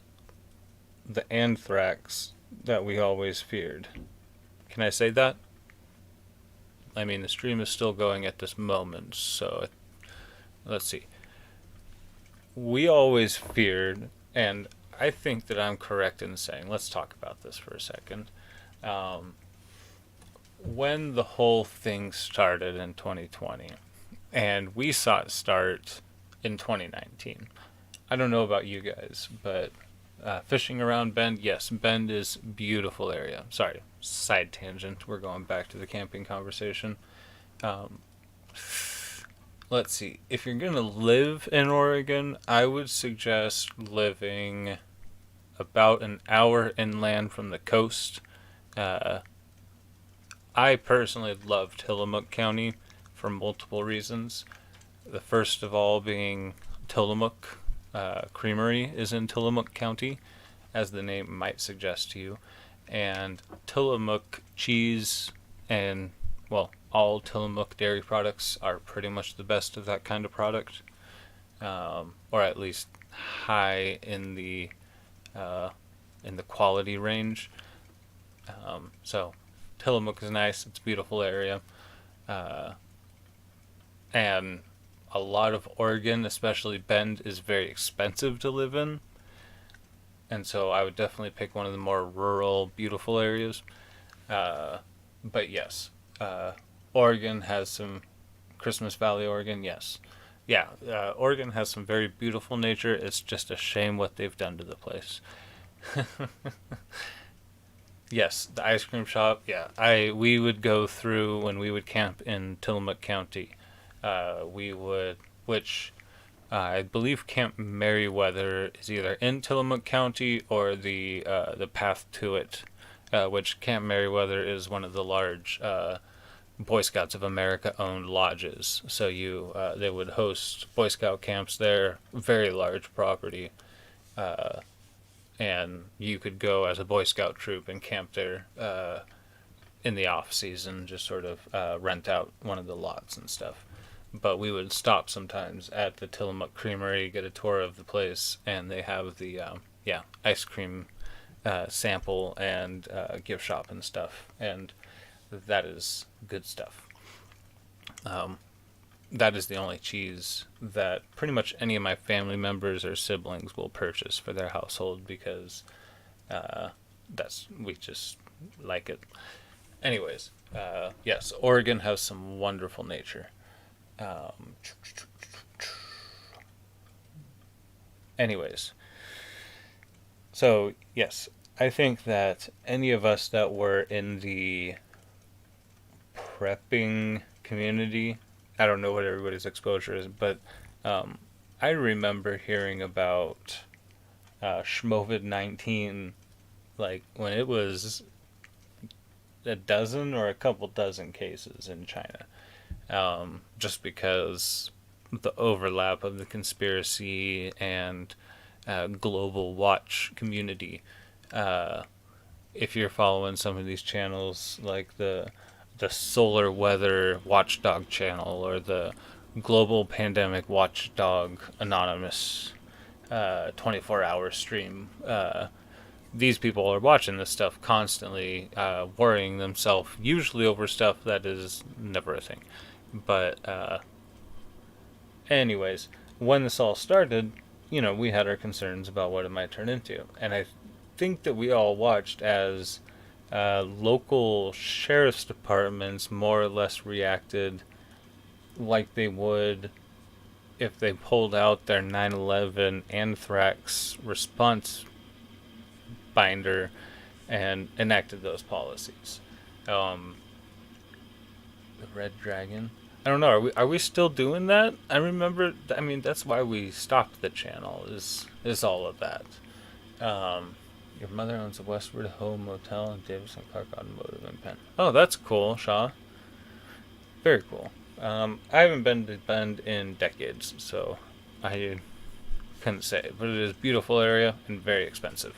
the anthrax that we always feared. Can I say that? I mean, the stream is still going at this moment, so let's see. We always feared, and I think that I'm correct in saying, let's talk about this for a second. Um, when the whole thing started in 2020, and we saw it start in 2019. I don't know about you guys, but fishing around Bend, yes, Bend is beautiful area. Sorry, side tangent. We're going back to the camping conversation. Um, let's see. If you're gonna live in Oregon, I would suggest living about an hour inland from the coast. Uh, I personally love Tillamook County for multiple reasons. The first of all being Tillamook Creamery is in Tillamook County, as the name might suggest to you. And Tillamook cheese and, well, all Tillamook dairy products are pretty much the best of that kind of product, or at least high in the quality range. So Tillamook is nice. It's a beautiful area. Uh, and a lot of Oregon, especially Bend, is very expensive to live in. And so I would definitely pick one of the more rural, beautiful areas. Uh, but yes, Oregon has some, Christmas Valley, Oregon, yes. Yeah, Oregon has some very beautiful nature. It's just a shame what they've done to the place. Yes, the ice cream shop. Yeah, we would go through when we would camp in Tillamook County. We would, which I believe Camp Merriweather is either in Tillamook County or the path to it, which Camp Merriweather is one of the large Boy Scouts of America owned lodges. So they would host Boy Scout camps there, very large property. Uh, and you could go as a Boy Scout troop and camp there in the off season, just sort of rent out one of the lots and stuff. But we would stop sometimes at the Tillamook Creamery, get a tour of the place, and they have the ice cream sample and gift shop and stuff, and that is good stuff. Um, that is the only cheese that pretty much any of my family members or siblings will purchase for their household because uh, we just like it. Anyways, yes, Oregon has some wonderful nature. Um, anyways, so yes, I think that any of us that were in the prepping community, I don't know what everybody's exposure is, but um, I remember hearing about Schmovid-19 like when it was a dozen or a couple dozen cases in China. Just because the overlap of the conspiracy and global watch community. Uh, if you're following some of these channels, like the Solar Weather Watchdog channel or the Global Pandemic Watchdog Anonymous 24-hour stream, these people are watching this stuff constantly, worrying themselves, usually over stuff that is never a thing. But, anyways, when this all started, we had our concerns about what it might turn into. And I think that we all watched as local sheriff's departments more or less reacted like they would if they pulled out their 9/11 anthrax response binder and enacted those policies. Um, the Red Dragon. I don't know. Are we still doing that? I remember. I mean, that's why we stopped the channel. Is all of that. Um, your mother owns a Westward Ho Motel and Davison Clark Automotive in Penn. Oh, that's cool, Shaw. Very cool. I haven't been to Bend in decades, so I couldn't say. But it is a beautiful area and very expensive.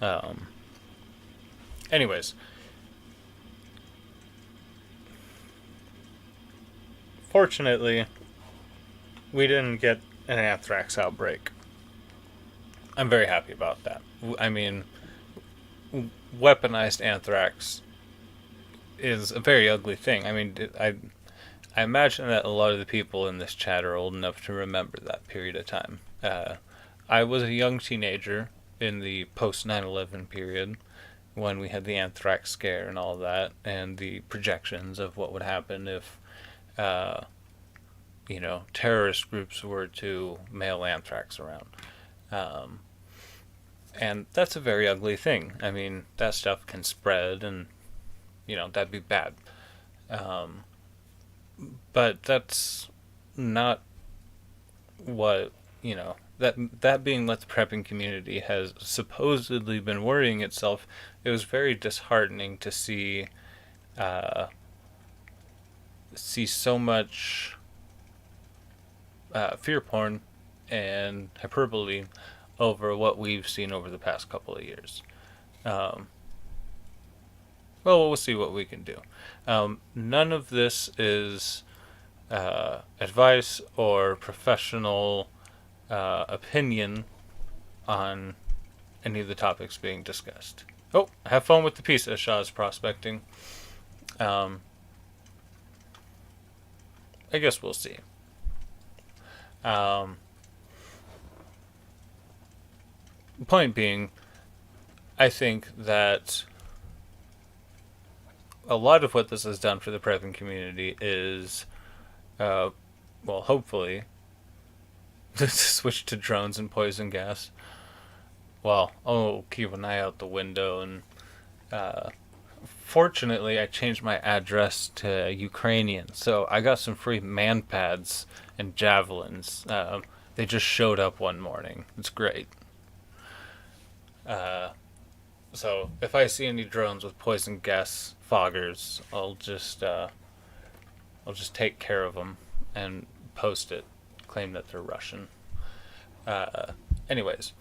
Um, anyways, fortunately, we didn't get an anthrax outbreak. I'm very happy about that. I mean, weaponized anthrax is a very ugly thing. I mean, I imagine that a lot of the people in this chat are old enough to remember that period of time. I was a young teenager in the post 9/11 period when we had the anthrax scare and all that, and the projections of what would happen if, uh, terrorist groups were to mail anthrax around. Um, and that's a very ugly thing. I mean, that stuff can spread, and that'd be bad. Um, but that's not what that being what the prepping community has supposedly been worrying itself. It was very disheartening to uh, see so much fear porn and hyperbole over what we've seen over the past couple of years. Um, well, we'll see what we can do. None of this is advice or professional opinion on any of the topics being discussed. Oh, have fun with the pizza, Shaw's prospecting. Um, I guess we'll see. Um, Point being, I think that a lot of what this has done for the prepping community is, well, hopefully, to switch to drones and poison gas. Well, I'll keep an eye out the window, and uh, fortunately, I changed my address to Ukrainian, so I got some free man pads and javelins. They just showed up one morning. It's great. Uh, so if I see any drones with poison gas foggers, I'll just take care of them and post it, claim that they're Russian. Uh, anyways,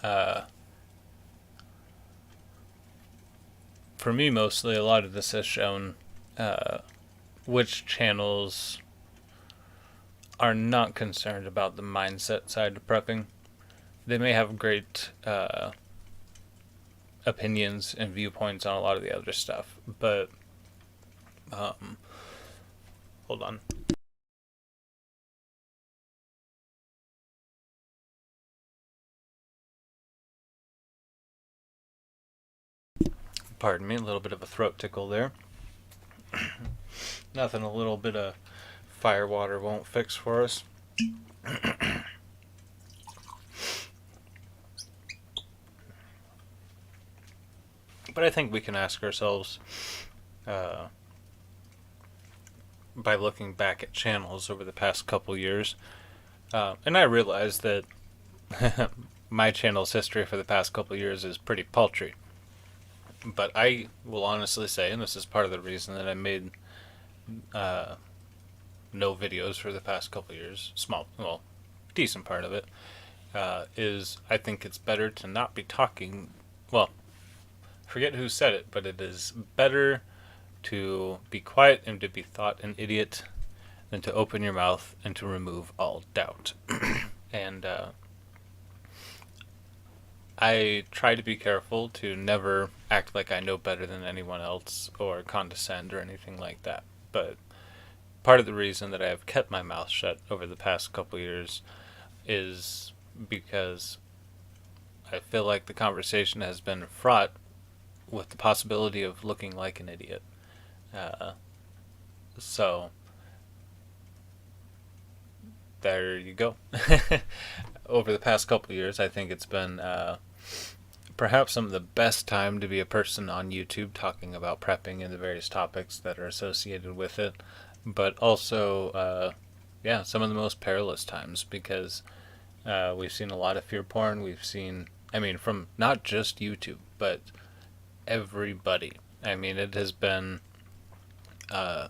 uh, for me, mostly, a lot of this has shown uh, which channels are not concerned about the mindset side of prepping. They may have great opinions and viewpoints on a lot of the other stuff, but um, hold on. Pardon me, a little bit of a throat tickle there. Nothing a little bit of fire water won't fix for us. But I think we can ask ourselves, uh, by looking back at channels over the past couple years, and I realize that my channel's history for the past couple years is pretty paltry. But I will honestly say, and this is part of the reason that I made uh, no videos for the past couple years, well, decent part of it, is I think it's better to not be talking. Well, forget who said it, but it is better to be quiet and to be thought an idiot than to open your mouth and to remove all doubt. And I try to be careful to never act like I know better than anyone else or condescend or anything like that. But part of the reason that I have kept my mouth shut over the past couple years is because I feel like the conversation has been fraught with the possibility of looking like an idiot. Uh, so there you go. Over the past couple of years, I think it's been perhaps some of the best time to be a person on YouTube talking about prepping and the various topics that are associated with it, but also, yeah, some of the most perilous times because we've seen a lot of fear porn. We've seen, I mean, from not just YouTube, but everybody. I mean, it has been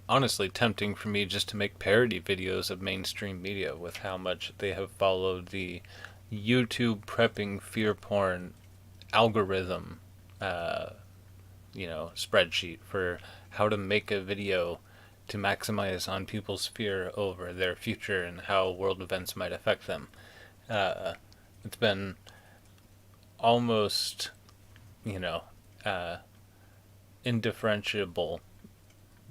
honestly tempting for me just to make parody videos of mainstream media with how much they have followed the YouTube prepping fear porn algorithm, uh, spreadsheet for how to make a video to maximize on people's fear over their future and how world events might affect them. Uh, it's been almost, you know, uh, indifferentiable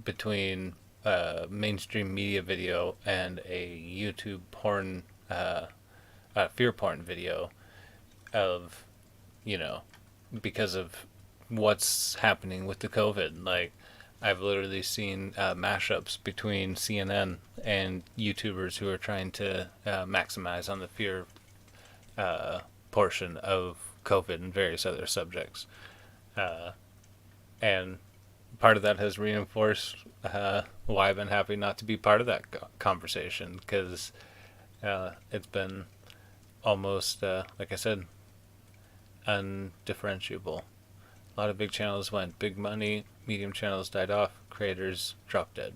between a mainstream media video and a YouTube porn, fear porn video of, you know, because of what's happening with the COVID. Like, I've literally seen mashups between CNN and YouTubers who are trying to maximize on the fear portion of COVID and various other subjects. Uh, and part of that has reinforced why I've been happy not to be part of that conversation because it's been almost, like I said, undifferentiable. A lot of big channels went big money, medium channels died off, creators dropped dead.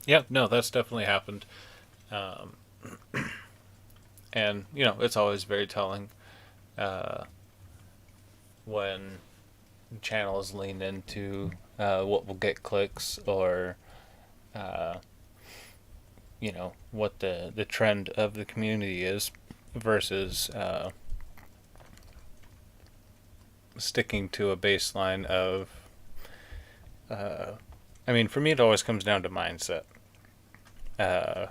Yep, no, that's definitely happened. Um, and, it's always very telling uh, when channels lean into what will get clicks or, uh, what the trend of the community is versus sticking to a baseline of I mean, for me it always comes down to mindset. uh,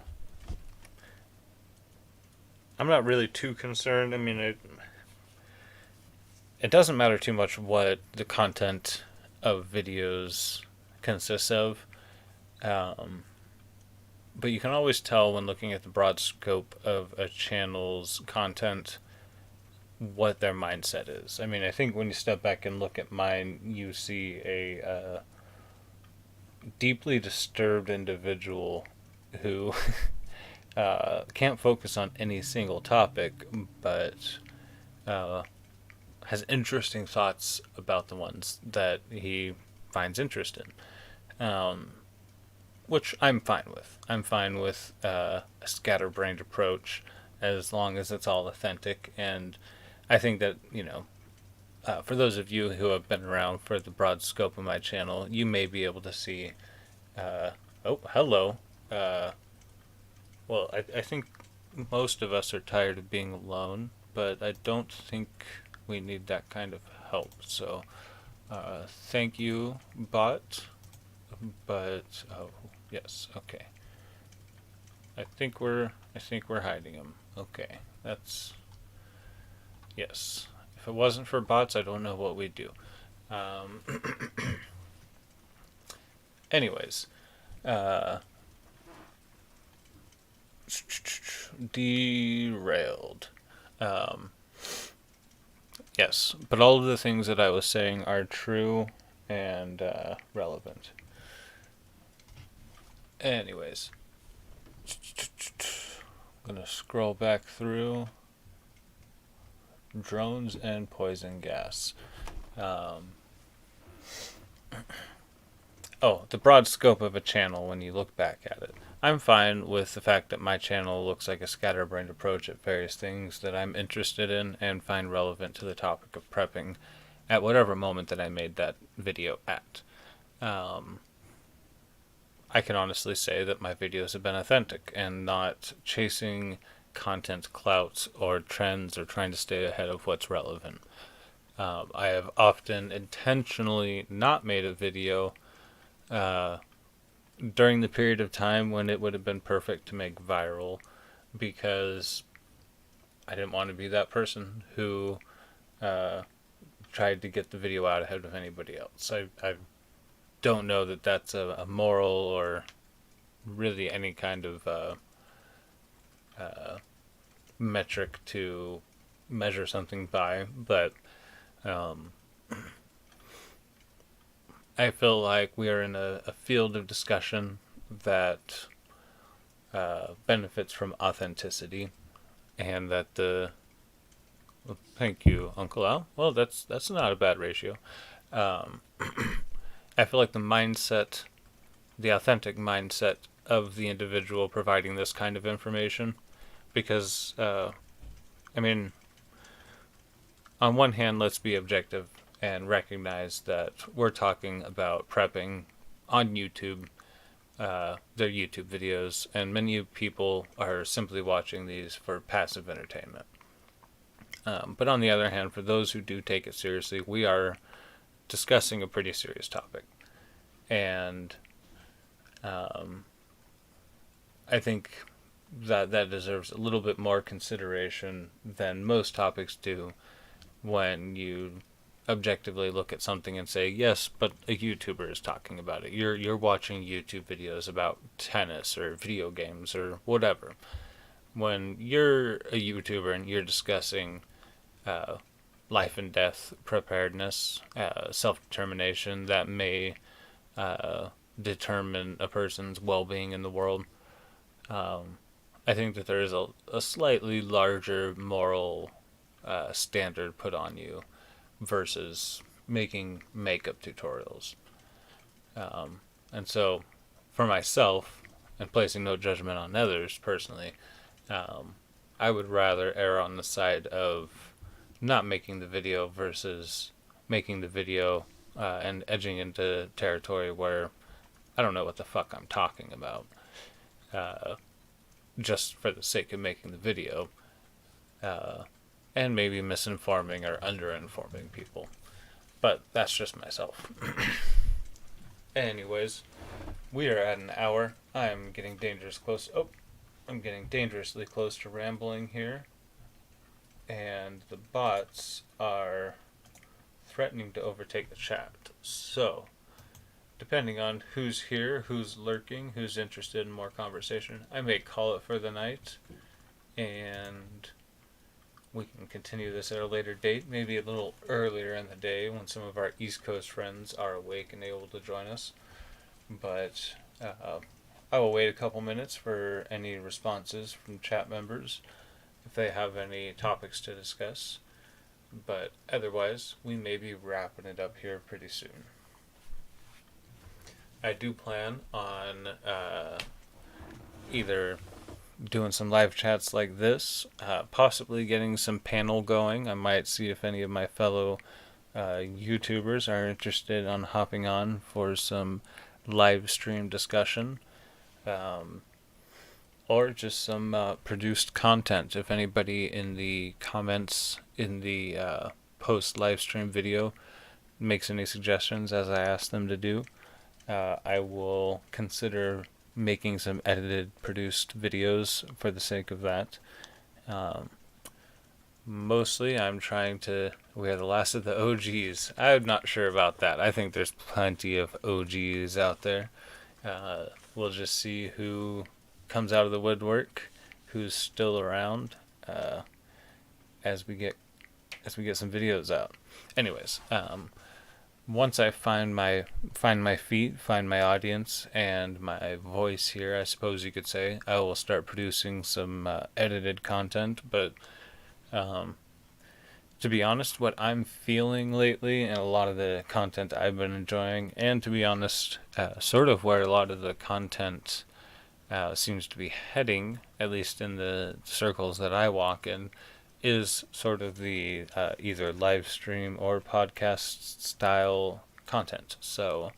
I'm not really too concerned. I mean, it doesn't matter too much what the content of videos consists of, um, but you can always tell when looking at the broad scope of a channel's content what their mindset is. I mean, I think when you step back and look at mine, you see a deeply disturbed individual who can't focus on any single topic, but has interesting thoughts about the ones that he finds interest in, which I'm fine with. I'm fine with a scatterbrained approach as long as it's all authentic. And I think that, for those of you who have been around for the broad scope of my channel, you may be able to see. Oh, hello. Well, I think most of us are tired of being alone, but I don't think we need that kind of help. So, thank you, bot. But oh, yes, okay. I think we're hiding him. Okay, that's yes. If it wasn't for bots, I don't know what we'd do. Um, anyways, uh, derailed. Um, yes, but all of the things that I was saying are true and relevant. Anyways, I'm gonna scroll back through drones and poison gas. Um, the broad scope of a channel when you look back at it. I'm fine with the fact that my channel looks like a scatterbrained approach at various things that I'm interested in and find relevant to the topic of prepping at whatever moment that I made that video at. I can honestly say that my videos have been authentic and not chasing content clout or trends or trying to stay ahead of what's relevant. I have often intentionally not made a video during the period of time when it would have been perfect to make viral because I didn't want to be that person who tried to get the video out ahead of anybody else. I don't know that that's a moral or really any kind of metric to measure something by, but Um, I feel like we are in a field of discussion that benefits from authenticity, and that the well, thank you, Uncle Al. Well, that's not a bad ratio. Um, I feel like the authentic mindset of the individual providing this kind of information, because I mean, on one hand, let's be objective and recognize that we're talking about prepping on YouTube, their YouTube videos, and many people are simply watching these for passive entertainment. But on the other hand, for those who do take it seriously, we are discussing a pretty serious topic. And I think that deserves a little bit more consideration than most topics do when you objectively look at something and say, yes, but a YouTuber is talking about it. You're watching YouTube videos about tennis or video games or whatever. When you're a YouTuber and you're discussing uh, life and death preparedness, self-determination that may determine a person's well-being in the world, I think that there is a slightly larger moral standard put on you versus making makeup tutorials. And so, for myself, and placing no judgment on others personally, I would rather err on the side of not making the video versus making the video and edging into territory where I don't know what the fuck I'm talking about, just for the sake of making the video, and maybe misinforming or underinforming people. But that's just myself. Anyways, we are at an hour. I'm getting dangerously close to rambling here, and the bots are threatening to overtake the chat. So, depending on who's here, who's lurking, who's interested in more conversation, I may call it for the night, and we can continue this at a later date, maybe a little earlier in the day when some of our East Coast friends are awake and able to join us. But I will wait a couple minutes for any responses from chat members if they have any topics to discuss. But otherwise, we may be wrapping it up here pretty soon. I do plan on either doing some live chats like this, possibly getting some panel going. I might see if any of my fellow YouTubers are interested on hopping on for some live stream discussion, or just some produced content. If anybody in the comments in the post live stream video makes any suggestions as I ask them to do, I will consider making some edited, produced videos for the sake of that. Mostly, I'm trying to. We are the last of the OGs. I'm not sure about that. I think there's plenty of OGs out there. We'll just see who comes out of the woodwork, who's still around, as we get some videos out. Anyways, once I find my feet, find my audience, and my voice here, I suppose you could say, I will start producing some edited content. But to be honest, what I'm feeling lately, and a lot of the content I've been enjoying, and to be honest, sort of where a lot of the content seems to be heading, at least in the circles that I walk in, is sort of the either live stream or podcast style content. So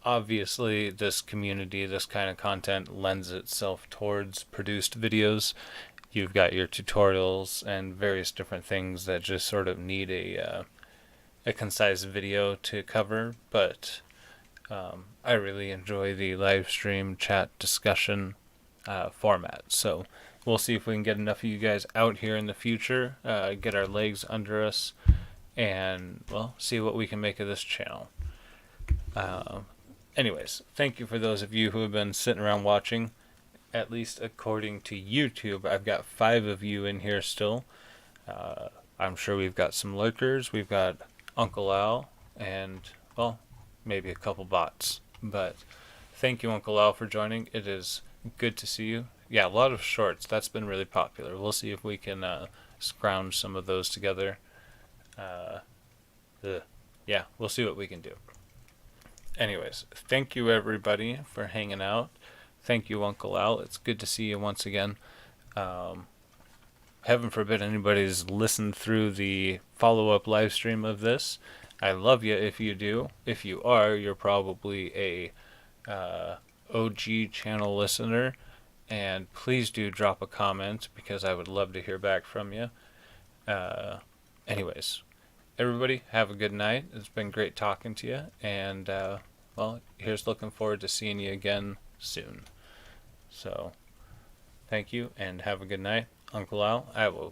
obviously this community, this kind of content lends itself towards produced videos. You've got your tutorials and various different things that just sort of need a concise video to cover, but I really enjoy the live stream chat discussion format. So we'll see if we can get enough of you guys out here in the future, get our legs under us, and, well, see what we can make of this channel. Anyways, thank you for those of you who have been sitting around watching. At least according to YouTube, I've got 5 of you in here still. I'm sure we've got some lurkers. We've got Uncle Al and, well, maybe a couple bots. But thank you, Uncle Al, for joining. It is good to see you. Yeah, a lot of shorts. That's been really popular. We'll see if we can scrounge some of those together. Uh, yeah, we'll see what we can do. Anyways, thank you everybody for hanging out. Thank you, Uncle Al. It's good to see you once again. Heaven forbid anybody's listened through the follow-up live stream of this. I love you if you do. If you are, you're probably a OG channel listener. And please do drop a comment because I would love to hear back from you. Anyways, everybody, have a good night. It's been great talking to you. And, well, here's looking forward to seeing you again soon. So, thank you and have a good night. Uncle Al, I will